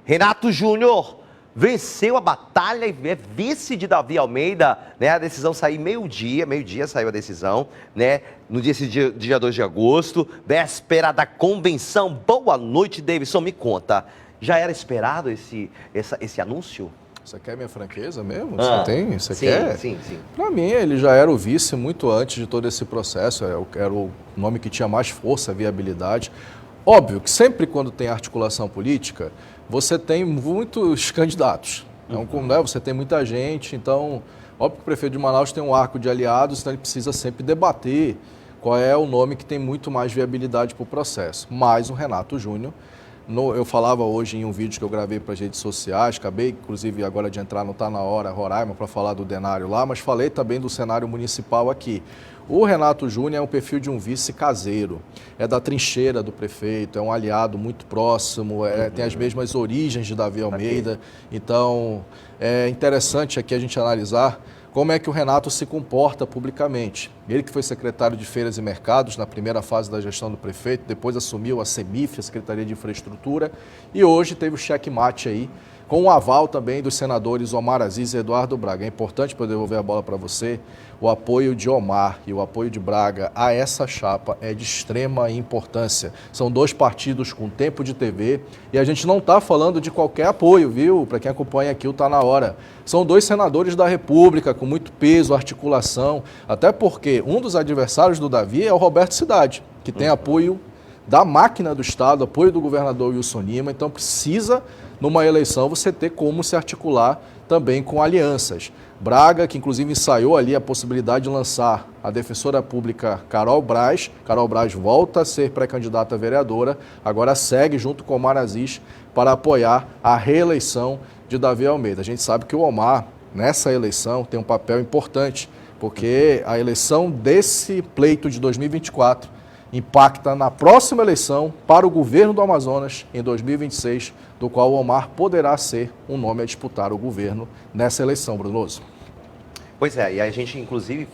Renato Júnior venceu a batalha e é vice de Davi Almeida, né? A decisão saiu meio-dia saiu a decisão, né? No dia 2 de agosto, véspera da convenção. Boa noite, Davidson, me conta. Já era esperado esse anúncio? Você quer minha franqueza mesmo? Você sim, quer? Sim. Para mim, ele já era o vice muito antes de todo esse processo. Era o nome que tinha mais força, viabilidade. Óbvio que sempre quando tem articulação política, você tem muitos candidatos. Então, você tem muita gente. Então, óbvio que o prefeito de Manaus tem um arco de aliados, então ele precisa sempre debater qual é o nome que tem muito mais viabilidade para o processo. Mas o Renato Júnior, eu falava hoje em um vídeo que eu gravei para as redes sociais, acabei inclusive agora de entrar no Tá Na Hora, Roraima, para falar do Denário lá, mas falei também do cenário municipal aqui. O Renato Júnior é um perfil de um vice caseiro, é da trincheira do prefeito, é um aliado muito próximo, tem as mesmas origens de Davi Almeida, então é interessante aqui a gente analisar como é que o Renato se comporta publicamente. Ele que foi secretário de Feiras e Mercados na primeira fase da gestão do prefeito, depois assumiu a CEMIF, a Secretaria de Infraestrutura, e hoje teve o checkmate aí, com o aval também dos senadores Omar Aziz e Eduardo Braga. É importante, para eu devolver a bola para você, o apoio de Omar e o apoio de Braga a essa chapa é de extrema importância. São dois partidos com tempo de TV e a gente não está falando de qualquer apoio, viu? Para quem acompanha aqui o Tá Na Hora. São dois senadores da República com muito peso, articulação, até porque um dos adversários do Davi é o Roberto Cidade, que tem apoio da máquina do Estado, apoio do governador Wilson Lima, então precisa, numa eleição, você ter como se articular também com alianças. Braga, que inclusive ensaiou ali a possibilidade de lançar a defensora pública Carol Braz volta a ser pré-candidata a vereadora, agora segue junto com o Omar Aziz para apoiar a reeleição de Davi Almeida. A gente sabe que o Omar, nessa eleição, tem um papel importante, porque a eleição desse pleito de 2024 impacta na próxima eleição para o governo do Amazonas em 2026, do qual o Omar poderá ser um nome a disputar o governo nessa eleição, Brunoso. Pois é, e a gente, inclusive,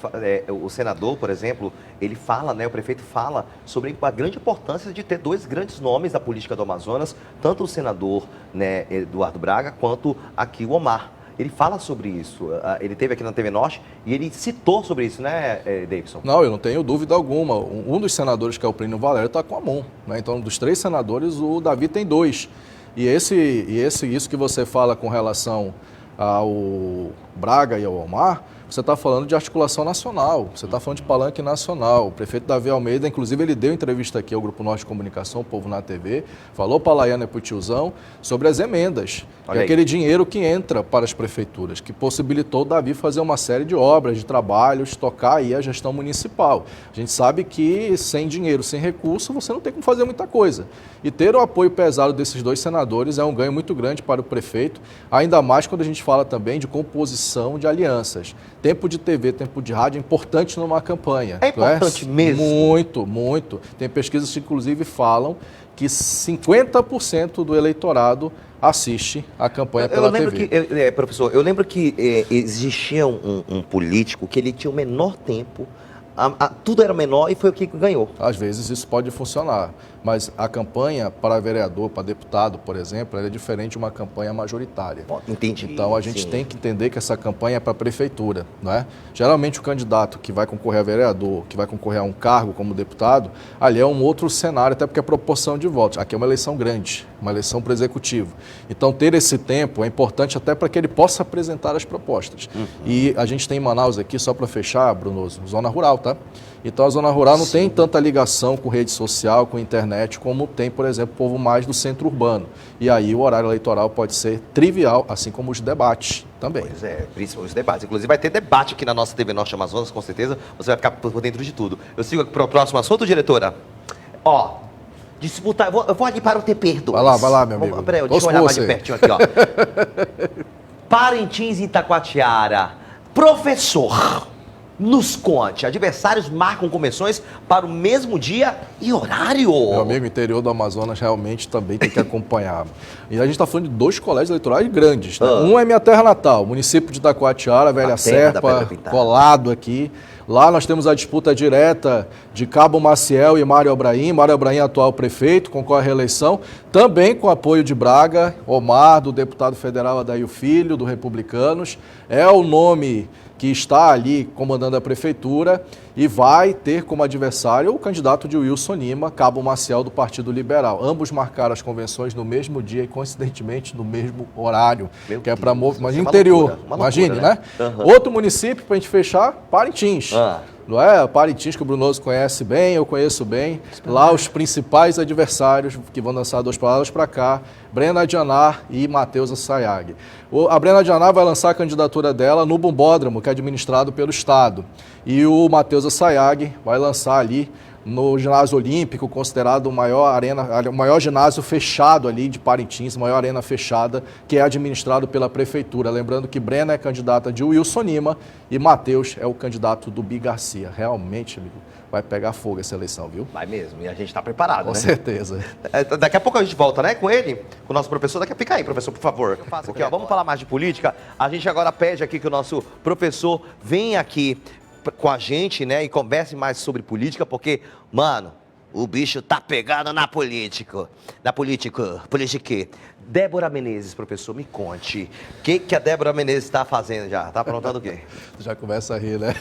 o senador, por exemplo, ele fala, né, o prefeito fala sobre a grande importância de ter dois grandes nomes da política do Amazonas, tanto o senador, né, Eduardo Braga, quanto aqui o Omar. Ele fala sobre isso, ele esteve aqui na TV Norte e ele citou sobre isso, né, Davidson? Não, eu não tenho dúvida alguma. Um dos senadores, que é o Plínio Valério, está com a mão, né? Então, dos 3 senadores, o Davi tem 2. E isso que você fala com relação ao Braga e ao Omar, você está falando de articulação nacional, você está falando de palanque nacional. O prefeito Davi Almeida, inclusive, ele deu entrevista aqui ao Grupo Norte de Comunicação, o Povo na TV, falou para a Laiana e para o Tiozão sobre as emendas, que é aquele dinheiro que entra para as prefeituras, que possibilitou o Davi fazer uma série de obras, de trabalhos, tocar aí a gestão municipal. A gente sabe que sem dinheiro, sem recurso, você não tem como fazer muita coisa. E ter o apoio pesado desses 2 senadores é um ganho muito grande para o prefeito, ainda mais quando a gente fala também de composição de alianças. Tempo de TV, tempo de rádio é importante numa campanha. É importante mesmo? Muito, muito. Tem pesquisas que, inclusive, falam que 50% do eleitorado assiste a campanha pela TV. Professor, eu lembro que existia um político que ele tinha o menor tempo, tudo era menor e foi o que ganhou. Às vezes isso pode funcionar, mas a campanha para vereador, para deputado, por exemplo, ela é diferente de uma campanha majoritária. Entendi. Então a gente tem que entender que essa campanha é para a prefeitura, não é? Geralmente o candidato que vai concorrer a vereador, que vai concorrer a um cargo como deputado, ali é um outro cenário, até porque é proporção de votos. Aqui é uma eleição grande, uma eleição para o executivo. Então ter esse tempo é importante até para que ele possa apresentar as propostas. E a gente tem em Manaus aqui, só para fechar, Brunoso, zona rural, tá? Então a zona rural não tem tanta ligação com rede social, com internet, como tem, por exemplo, o povo mais do centro urbano. E aí o horário eleitoral pode ser trivial, assim como os debates também. Pois é, principalmente os debates. Inclusive vai ter debate aqui na nossa TV Norte Amazonas, com certeza. Você vai ficar por dentro de tudo. Eu sigo para o próximo assunto, diretora? Disputar, eu vou ali para o TP2. Vai lá, meu amigo. Peraí, deixa eu olhar mais de pertinho aqui, ó. Parintins e Itacoatiara. Professor, nos conte, adversários marcam convenções para o mesmo dia e horário. Meu amigo, o interior do Amazonas realmente também tem que acompanhar. E a gente está falando de 2 colégios eleitorais grandes. Né? Um é minha terra natal, município de Itacoatiara, Velha Serpa, colado aqui. Lá nós temos a disputa direta de Cabo Maciel e Mário Abraim. Mário Abraim, atual prefeito, concorre à reeleição, também com apoio de Braga, Omar, do deputado federal Adair Filho, do Republicanos. É o nome que está ali comandando a prefeitura e vai ter como adversário o candidato de Wilson Lima, Cabo Maciel, do Partido Liberal. Ambos marcaram as convenções no mesmo dia e, coincidentemente, no mesmo horário, que é para interior. Imagine, né? Uhum. Outro município, para a gente fechar, Parintins. Não é? Parintins, que o Brunoso conhece bem, eu conheço bem. Lá os principais adversários que vão lançar 2 palavras para cá, Brena Dianar e Matheus Assayag. A Brena Dianar vai lançar a candidatura dela no Bombódromo, que é administrado pelo Estado. E o Matheus Assayag vai lançar ali no ginásio olímpico, considerado o maior ginásio fechado ali de Parintins, maior arena fechada, que é administrado pela prefeitura. Lembrando que Brena é candidata de Wilson Lima e Matheus é o candidato do Bi Garcia. Realmente, amigo, vai pegar fogo essa eleição, viu? Vai mesmo, e a gente está preparado, Com né? certeza. Daqui a pouco a gente volta, né, com ele, com o nosso professor. Fica aí, professor, por favor. Porque, vamos falar mais de política. A gente agora pede aqui que o nosso professor venha aqui com a gente, né, e converse mais sobre política, porque, mano, o bicho tá pegando na política. Politique. Débora Menezes, professor, me conte. O que a Débora Menezes está fazendo já? Tá aprontando o quê? Já começa a rir, né?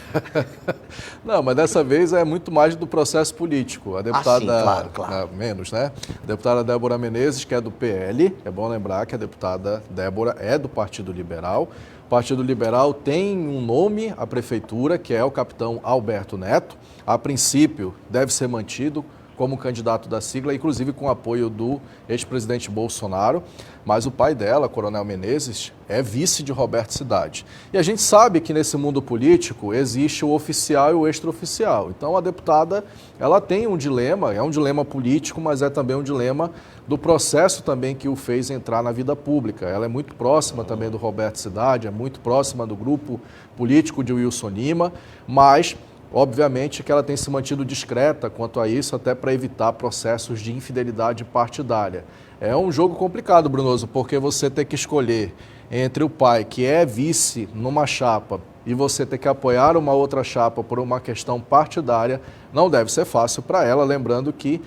Não, mas dessa vez é muito mais do processo político. A deputada, sim, claro. Menos, né? A deputada Débora Menezes, que é do PL, é bom lembrar que a deputada Débora é do Partido Liberal. O Partido Liberal tem um nome à prefeitura, que é o capitão Alberto Neto. A princípio, deve ser mantido como candidato da sigla, inclusive com apoio do ex-presidente Bolsonaro. Mas o pai dela, Coronel Menezes, é vice de Roberto Cidade. E a gente sabe que nesse mundo político existe o oficial e o extraoficial. Então a deputada, ela tem um dilema, é um dilema político, mas é também um dilema do processo também que o fez entrar na vida pública. Ela é muito próxima também do Roberto Cidade, é muito próxima do grupo político de Wilson Lima, mas obviamente que ela tem se mantido discreta quanto a isso, até para evitar processos de infidelidade partidária. É um jogo complicado, Brunoso, porque você tem que escolher entre o pai, que é vice numa chapa, e você ter que apoiar uma outra chapa por uma questão partidária, não deve ser fácil para ela, lembrando que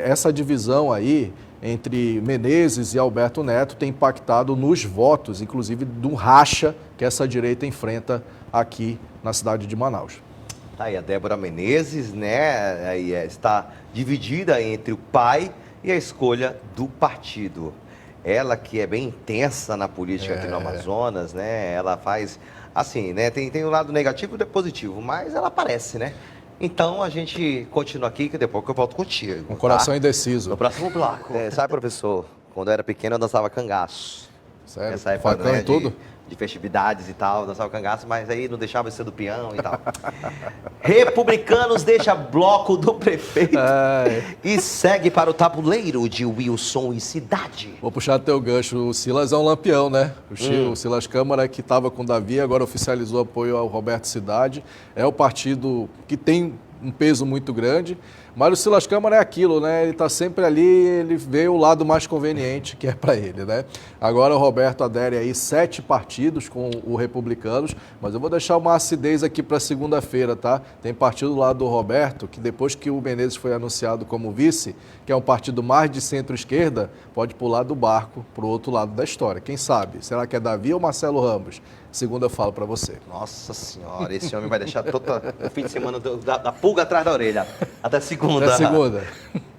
essa divisão aí entre Menezes e Alberto Neto tem impactado nos votos, inclusive do racha que essa direita enfrenta aqui na cidade de Manaus. Tá aí a Débora Menezes, né, aí está dividida entre o pai e a escolha do partido. Ela que é bem intensa na política aqui no Amazonas, né, ela faz, assim, né, tem um lado negativo e positivo, mas ela aparece, né. Então a gente continua aqui, que depois que eu volto contigo. Com o coração indeciso. No próximo bloco. Sabe, professor, quando eu era pequeno eu dançava cangaço. Sério? Nessa época, né, tudo? De festividades e tal, dançava cangaço, mas aí não deixava de ser do peão e tal. Republicanos deixa bloco do prefeito e segue para o tabuleiro de Wilson e Cidade. Vou puxar teu gancho. O Silas é um lampião, né? O Silas Câmara, que estava com o Davi, agora oficializou apoio ao Roberto Cidade. É o partido que tem um peso muito grande. Mas o Silas Câmara é aquilo, né? Ele está sempre ali, ele vê o lado mais conveniente que é para ele, né? Agora o Roberto adere aí 7 partidos com o Republicanos, mas eu vou deixar uma acidez aqui para segunda-feira, tá? Tem partido lá do Roberto, que depois que o Menezes foi anunciado como vice, que é um partido mais de centro-esquerda, pode pular do barco para o outro lado da história. Quem sabe? Será que é Davi ou Marcelo Ramos? Segunda eu falo para você. Nossa senhora, esse homem vai deixar todo o fim de semana da pulga atrás da orelha. Até segunda. Até segunda.